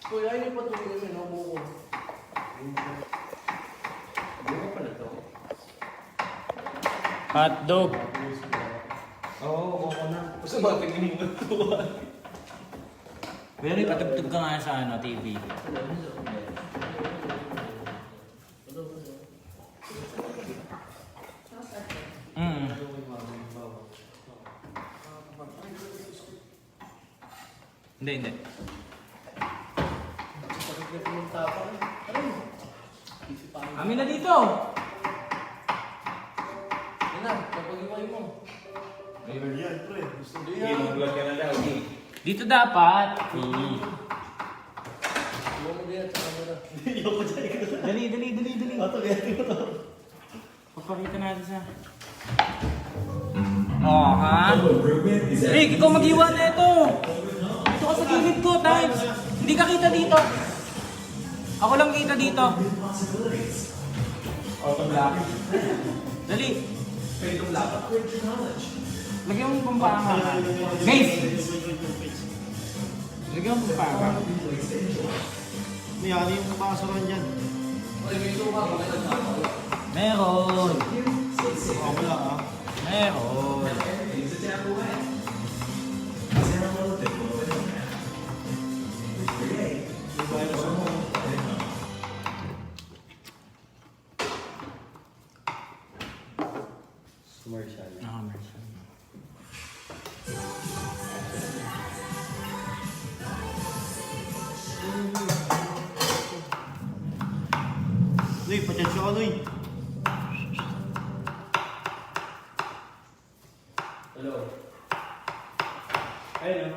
Kuya, ayun yung patuloy mo, no? Buko. Buko pala to. Hotdog. Oo, buko na. Basta matingin mo ito. Pero ipatugtog ka nga sa ano, TV. Mm. Hindi, hindi. Amin na dito! Yan na, kapag-iway mo. Ayun yan, pre. Gusto mo Hindi yan. mag-vlog ka na daw. Dito dapat. Iwan mo din at sa camera. Ayoko dyan. Dali, dali, dali, dali. Ito, gati mo to. Papakita natin sa... Oh, ha? Rick, ikaw mag-iwan na ito. Dito ka sa gilid ko, times. Hindi ka kita dito. Ako lang kita dito. Dali. Lagyan mo yung pampanga. Guys! Lagyan mo yung pampanga. May ano yung kapasuran dyan? Meron. Wala ah. Meron. May virus ako. Commercial. Meron. Uy, pachansya ka, Uy. Hello. Ayun.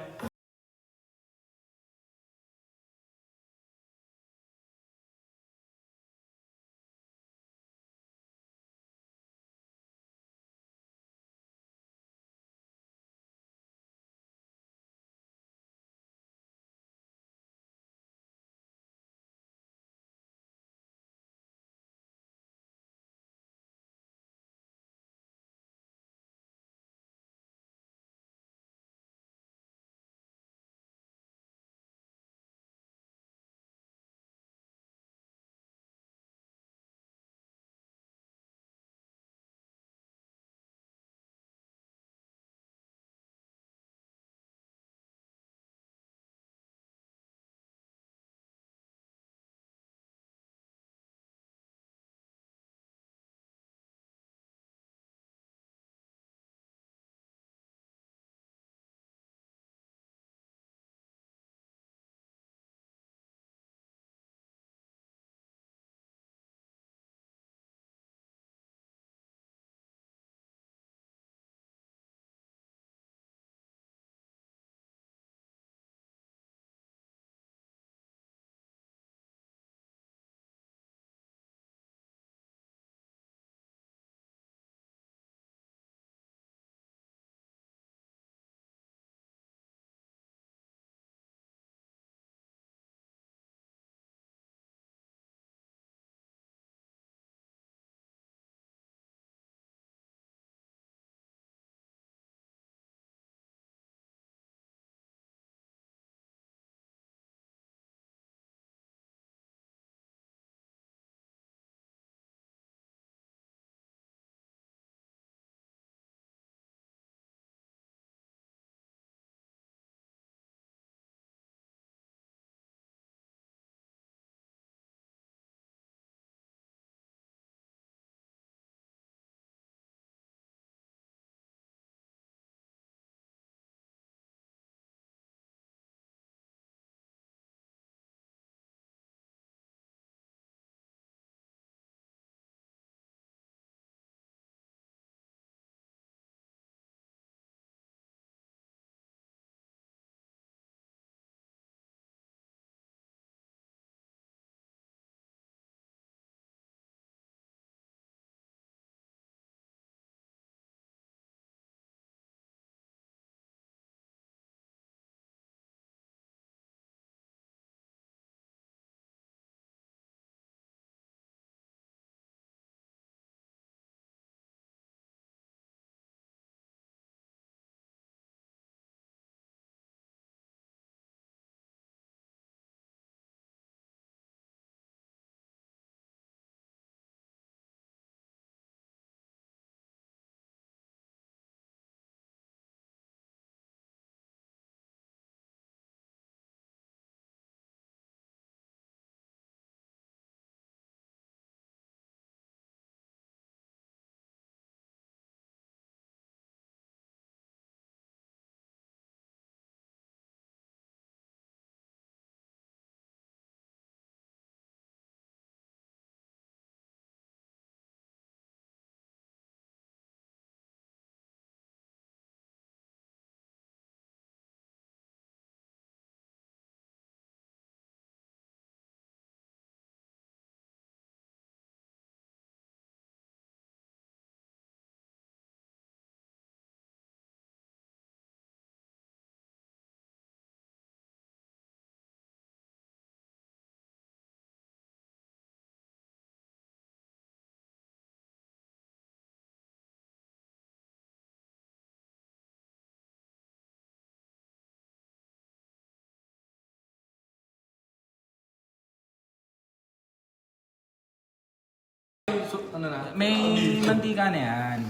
Ano na? May mantika na yan.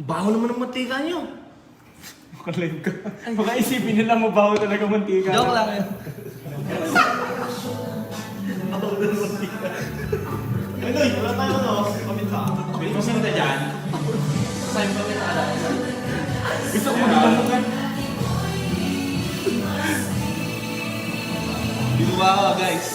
Baho naman ng mantika nyo. Kalive ka. Baka isipin nila mabaho talaga mantika. Joke lang yun. Ay, Noy, wala tayo ano. Paminta. Pwede mo sinunod dyan? Saan pa rin ala? Gusto ko maglamukan. Binuwa ka guys.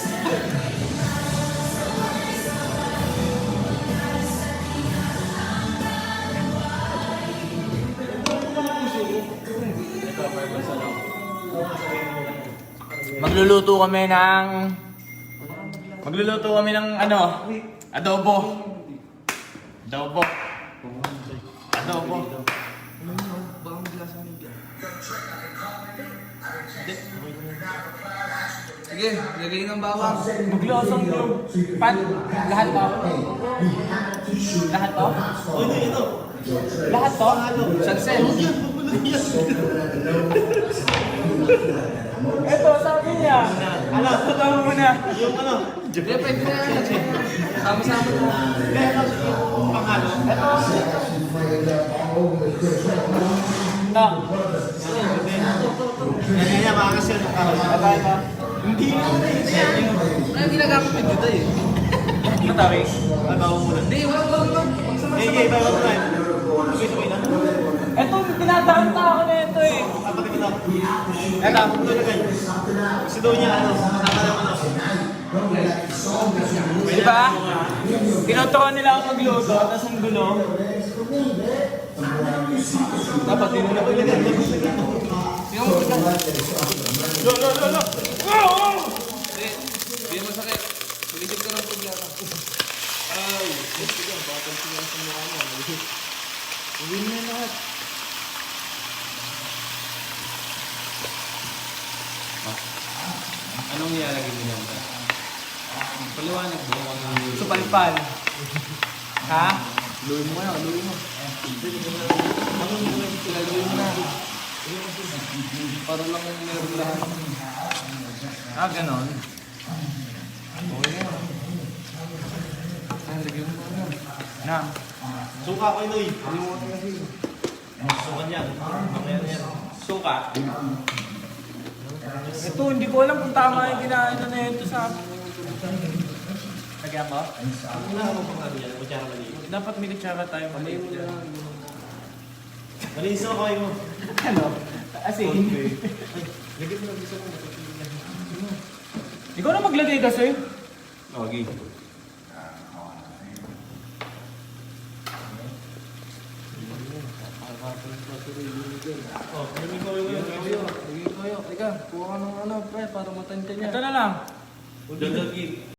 Magluluto kami ng... Magluluto kami ng ano? Adobo. Adobo. Adobo. Sige, lagay ng bawang. Maglosong yung pan. Lahat to? Lahat to? Oy, Noy, ito. Lahat to? Sunset. Ito, sabi niya. Ano? Ito muna. Yung ano? Hindi, pwede na yan. Sama-sama na. Hindi, ano? Yung panghalo. Ito. Ito. Yan, yan, maakas yan. Ito, ito. Hindi naman eh. Ay, ginagamit mo dito eh. Ito, tabi. Ay, bago muna. Hindi, wag. Eh, okay, bago muna. Sabay na. Ito, tinatanta ako na ito eh. Kapatid ko na. Ito, ito na kayo. Gusto daw niya, ano, kasama naman ako. Di ba? Tinuturuan nila ako magluto, tapos ang gulo. Dapat din na pwede. Tingnan mo, tingnan. Lo! Hindi mo sakit. Tulisip ka ng problema. Ay, sige, bakit sila sa mukha mo? Uwin na lahat. Anong nilalagay mo niyan? Paliwanag mo kung ano yung... Supalpal. Ha? Luwin mo na, luwin mo. Luwin mo na. Para lang yung meron lahat. Ah, ganon. Okay na. Ay, lagyan mo na. Na. Suka ko, Noy. Kalimutan kasi. Suka niyan. Mamaya na yan. Suka. Ito, hindi ko alam kung tama yung ginaano na ito sa... Lagyan ko? Ano mo pang ano yan? Kutsara maliit. Dapat may kutsara tayo maliit dyan. Malinis na kayo mo. Ano? Asin. Lagyan mo lang isa mo. Ikaw na maglagay kasi. Okay. Oh, lagyan ko yung Lagyan ko yun. Teka, kuha ka ng ano, pre, para matanda niya. Ito na lang. Dodogin.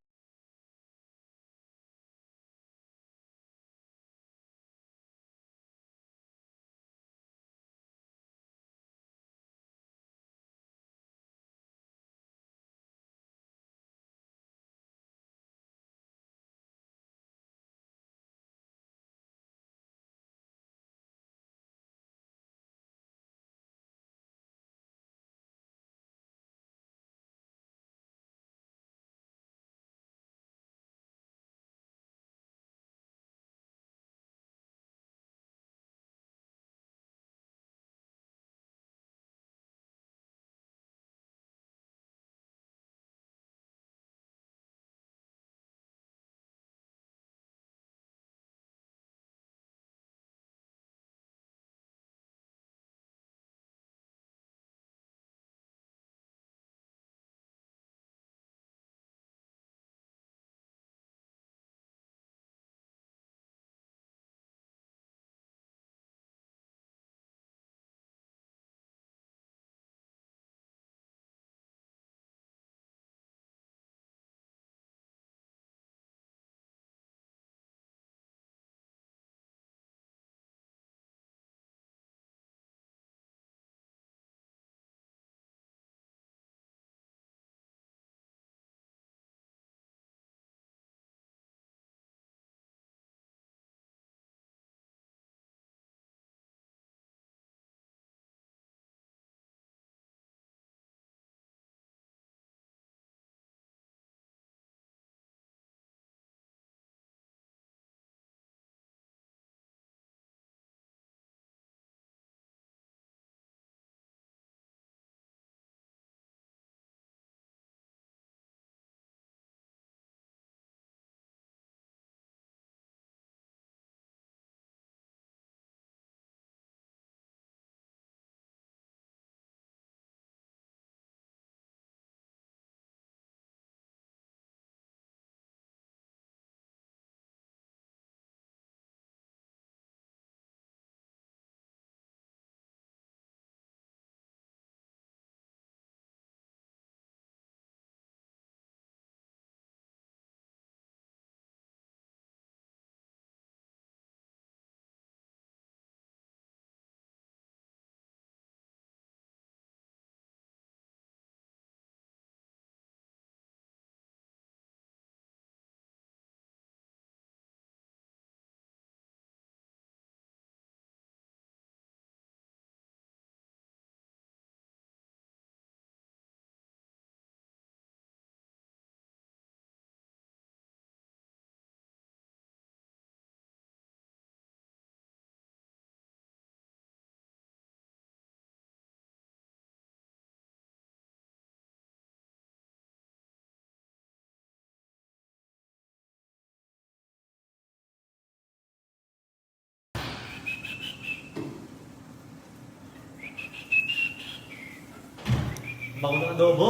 Bako ng adobo.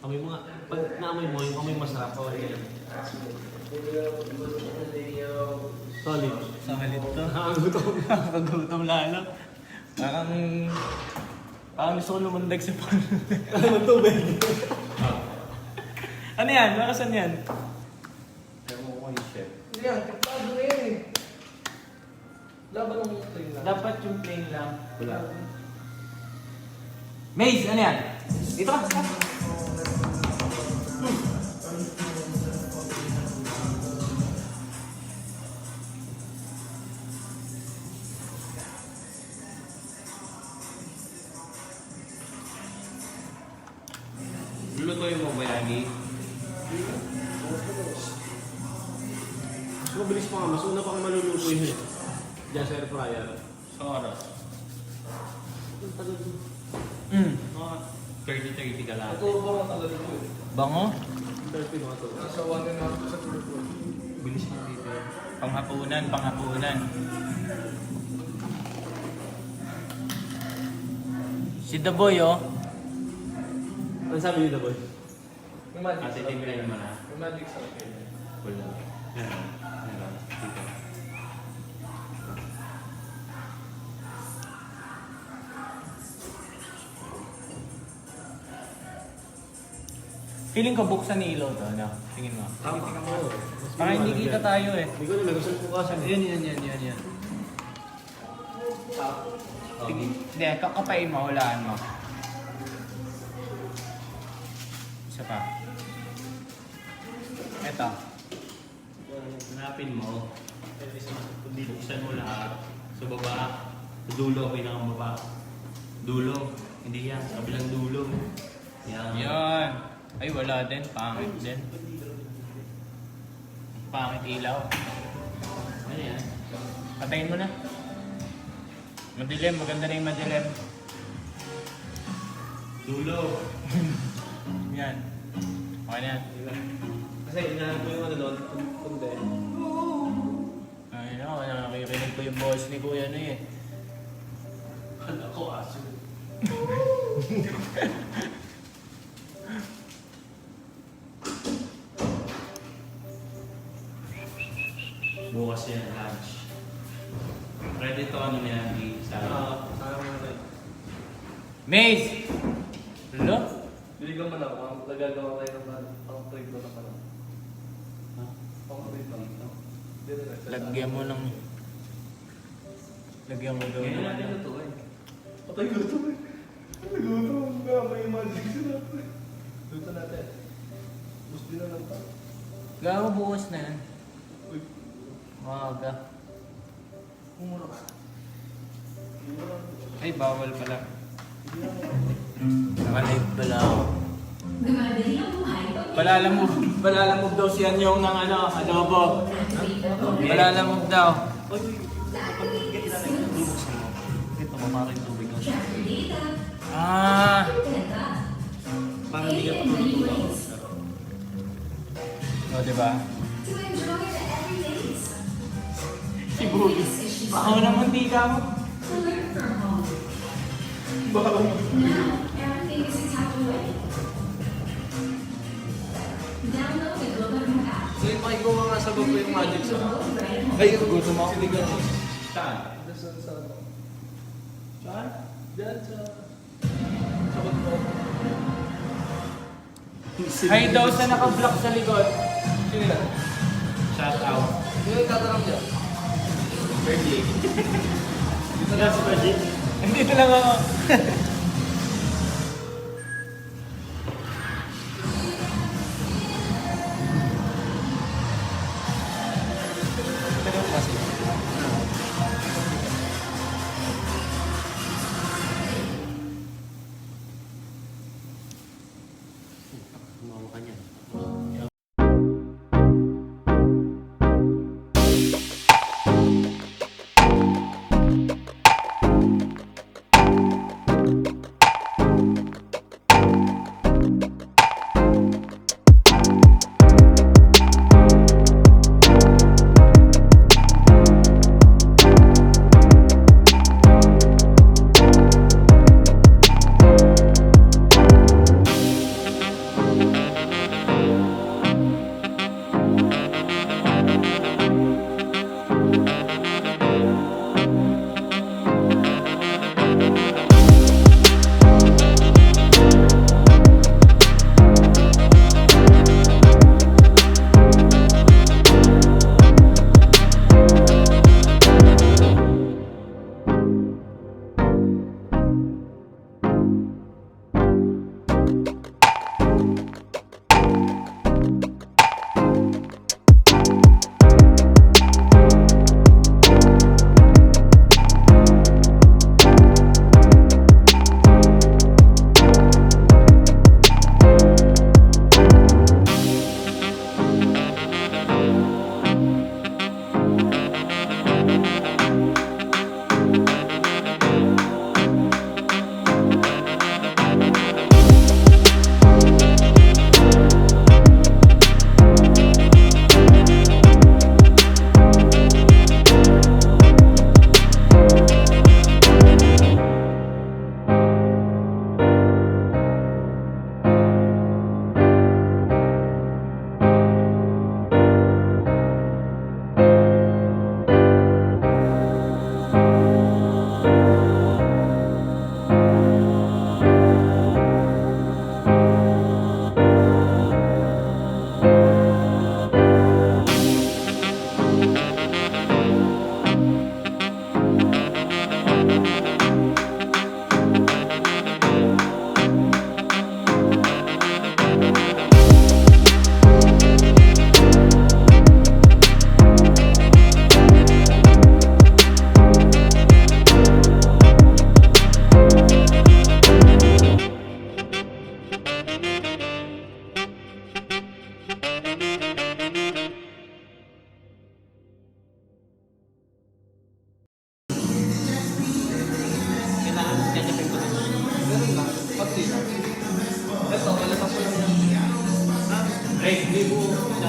Amoy mo nga. Pag naamoy mo, yung amoy masarap pa rin yan. Solid. Sa halit to. Nakakagutom. Nakakagutom lalo. Parang gusto ko lumundag sa pan. Ano ng tubig? Ano yan? Para saan yan? Hindi yan, kapado na yan eh. Laban ng plain lang. Dapat yung plain lang. Wala. Maze, ano yan? Dito ka. Lulutuin mo ba yagi? Mas mabilis pa nga. Mas una pa kang maluluto yun eh. Diyan sa air fryer. Sa oras. Mga 30 ka lang. Naturo ba ang tagal ko eh? Bango? 30 mga to. Nasa 1.5 sa turbo. Bilis mo dito. Panghapunan, panghapunan. Si The Boy, oh. Ano sabi niyo na boy? May magic Ate, sarap. tingnan mo na. May magic sarap eh. Wala. Yan. Meron. Dito. Feeling ko buksan ni Ilaw to, ano? Tingin mo. Tama. Parang hindi kita tayo eh. Hindi ko na nagustuhan ko kasi. Yan. Sige. Hindi, kakapain mo, hulaan mo. Isa pa. Eto. Hanapin mo. Kung buksan mo lahat. Sa baba. Sa dulo. Pinakababa. Dulo. Hindi yan. Sa kabilang dulo. Yan. Yan. Ay, wala din. Pangit din. Pangit ilaw. Ano yan? Patayin mo na. Madilim. Maganda na yung madilim. Dulo. Yan. Okay na yan. Kasi inahanap ko yung ano doon. Kundi. Ay, no. Nakikirinig ko yung boss ni Kuya na eh. Ano ko aso? Bukas yan, lunch. Ready to ano na yan, sa Sayang mo na. Maze! Lolo? Bili ka man ako. Nagagawa tayo ng pang-trade na pala. Pang-trade lang. Lagyan mo ng... Lagyan mo daw Ngayon ng natin ano. ito eh. Patay gusto eh. Nagutom nga. May magic sarap eh. Luto natin. Bus din na lang pa. Gawa bukas na yan. Uy, Maaga. kumura ka. Ay, bawal pala. Nakalive pala ako. Gumadali ang buhay pag Palalamog daw si Anyong ng ano, adobo. Palalamog daw. Ito, mamarang yung tubig. Ah! Parang hindi ka patutulog. O, diba? to enjoy the everydays. Si Bugis. Ako naman di ka mo. To learn from home. Now, everything is tucked away. Download the Global app. Sige, makikuha nga sa baba yung magic sarap. Ay, gusto mo ako. Sinigang mo. Saan? Diyan sa ano. Saan? Diyan sa... Sa baba. Hay daw sa naka-block sa likod. Sino yan? Shout out. Sino yung tatanong dyan? Birthday. Dito na sa budget. Nandito lang ako. Pero kasi. Kumawa ka niyan.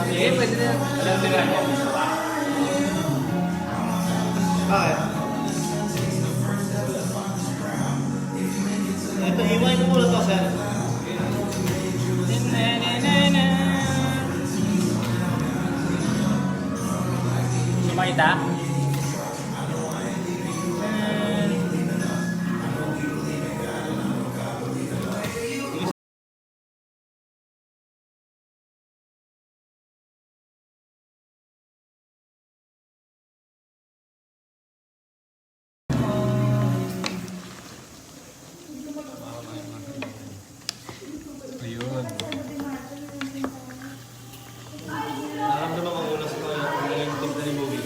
Eh, pwede na yan. Alam nila mo, gusto ba? Bakit? Ito, iwain mo muna to, sir. Gusto makita? Ayun. Naramdaman ko ulas ko yung timpla ni Bobby.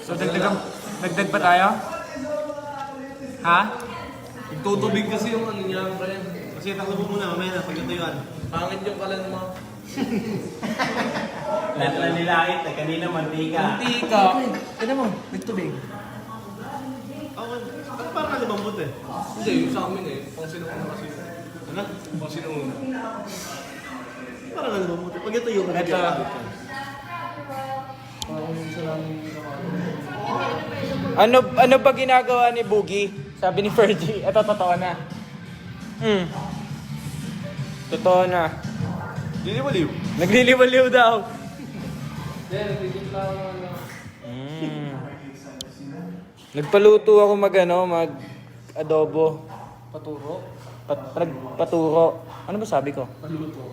So dagdag pa tayo? Ha? Nagtutubig kasi yung ano niya, Brian. Kasi takbo mo muna, mamaya na, pagkatuyuan. Pangit yung kalan mo. Lahat na nilait, kanina mantika. Antika. Tignan mo, nagtubig. Okay, ano parang kalibambot eh? Hindi, yung sa amin eh. Pang sinuuna kasi. Ano? Pang sinuuna. Parang kalibambot eh. Pagkatuyuan, Ito. Parang yung sa namin Ano ba ginagawa ni Boogie? Sabi ni Fergie, ito totoo na. Totoo na. Diliwaliw. Nagliliwaliw daw. Hindi, nagtitimpla ako ng ano. Nagpaluto ako mag adobo. Paturo. Paturo. Ano ba sabi ko? Paluto.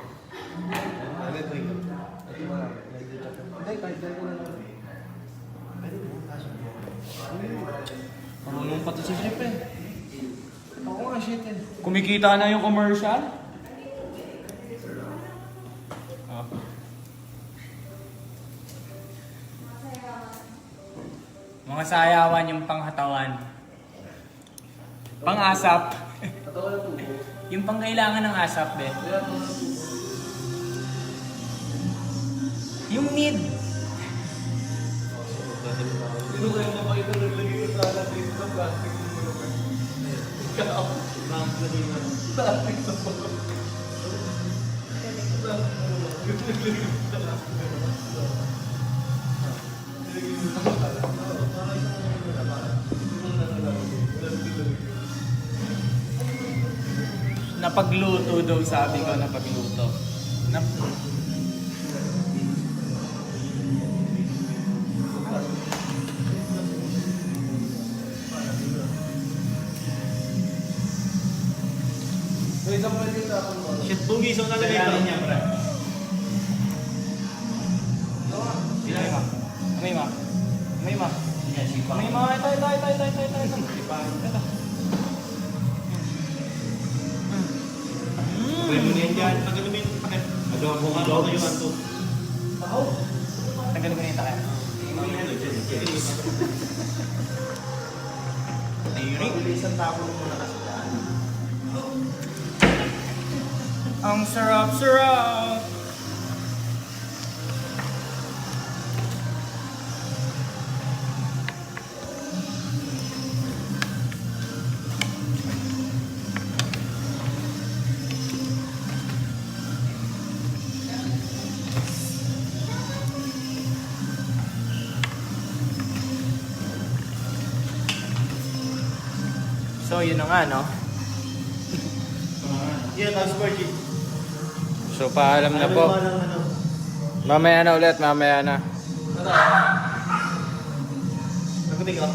Hindi, kahit dyan ko na lang. Marunong pati sa chef eh. Ako nga shit eh. Kumikita na yung commercial? Oh. Mga sayawan yung panghatawan. Pang-asap. Katawa ng tubo. Yung pangkailangan ng asap, be. Kaya ito ng tubo. Yung need. Sino kayo mabait na naglagay ko sa alat dito ng plastic ng mga Ikaw. Plastic na po. Napagluto daw, sabi ko, napagluto. May isang pwede sa akin mo. Shit, Bobby, isang nalagay pa. niya, bro. Amay ma. Amay ma. Amay ma. Amay ma. Ito. Pwede mo na yan dyan. Pagkano mo yung pakit? Adobo ka, patuyuan to. Tanggalin ko na yung takip. Isang tapo mo muna kasi dyan. Ang sarap-sarap! So, yun na nga, no? Yeah, tapos Fergie. So, paalam na po. Ano? Mamaya na ulit, mamaya na. Nagkuting ka?